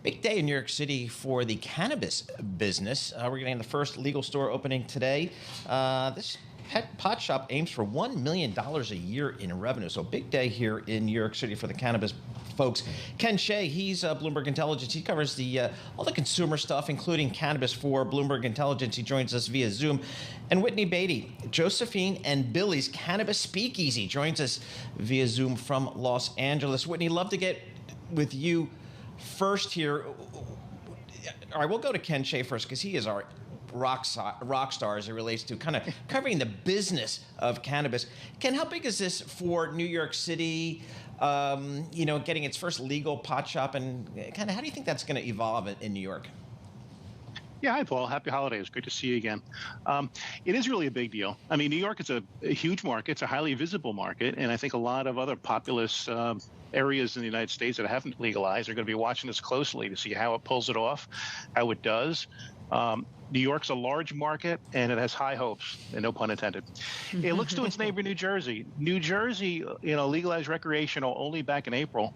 Big day in New York City for the cannabis business. We're getting the first legal store opening today. This pet pot shop aims for $1 million a year in revenue. So big day here in New York City for the cannabis folks. Ken Shea, he's Bloomberg Intelligence. He covers all the consumer stuff, including cannabis for Bloomberg Intelligence. He joins us via Zoom. And Whitney Beatty, Josephine and Billy's Cannabis Speakeasy, joins us via Zoom from Los Angeles. Whitney, love to get with you first here. All right, we'll go to Ken Shea first because he is our rock star as it relates to kind of covering the business of cannabis. Ken, how big is this for New York City? Getting its first legal pot shop, and kind of how do you think that's going to evolve in New York? Yeah, hi, Paul. Happy holidays. Great to see you again. It is really a big deal. I mean, New York is a huge market. It's a highly visible market, and I think a lot of other populous areas in the United States that haven't legalized are going to be watching this closely to see how it pulls it off, how it does. New York's a large market, and it has high hopes, and no pun intended. It looks to its neighbor, New Jersey. New Jersey, legalized recreational only back in April.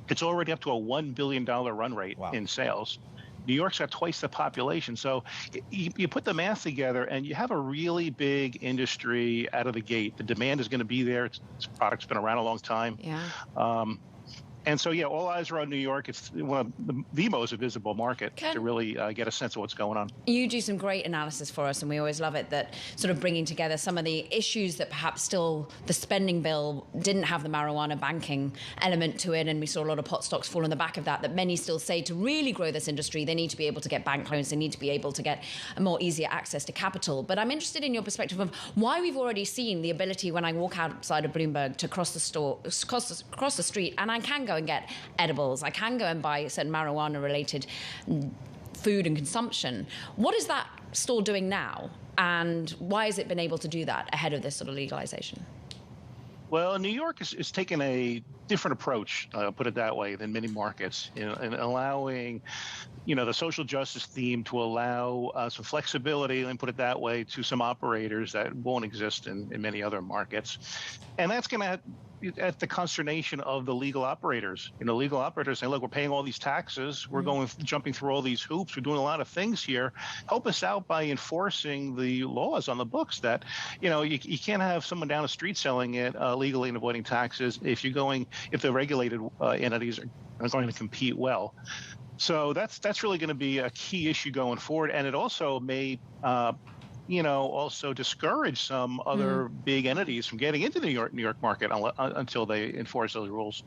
It's already up to a $1 billion run rate in sales. New York's got twice the population. So you put the math together, and you have a really big industry out of the gate. The demand is going to be there. This product's been around a long time. Yeah. And so, yeah, all eyes are on New York. It's one of the most visible market to really get a sense of what's going on. You do some great analysis for us, and we always love it, that sort of bringing together some of the issues that perhaps still the spending bill didn't have the marijuana banking element to it, and we saw a lot of pot stocks fall on the back of that, that many still say to really grow this industry, they need to be able to get bank loans, they need to be able to get a more easier access to capital. But I'm interested in your perspective of why we've already seen the ability when I walk outside of Bloomberg to cross the street, and I can go and get edibles. I can go and buy certain marijuana-related food and consumption. What is that store doing now, and why has it been able to do that ahead of this sort of legalization? Well, New York is taking a different approach, put it that way, than many markets, and allowing, the social justice theme to allow some flexibility, and put it that way, to some operators that won't exist in many other markets. And that's going to at the consternation of the legal operators. Legal operators saying, look, we're paying all these taxes. We're jumping through all these hoops. We're doing a lot of things here. Help us out by enforcing the laws on the books that, you can't have someone down the street selling it legally and avoiding taxes if the regulated entities are going to compete well. So that's really going to be a key issue going forward. And it also may also discourage some other big entities from getting into the New York market until they enforce those rules.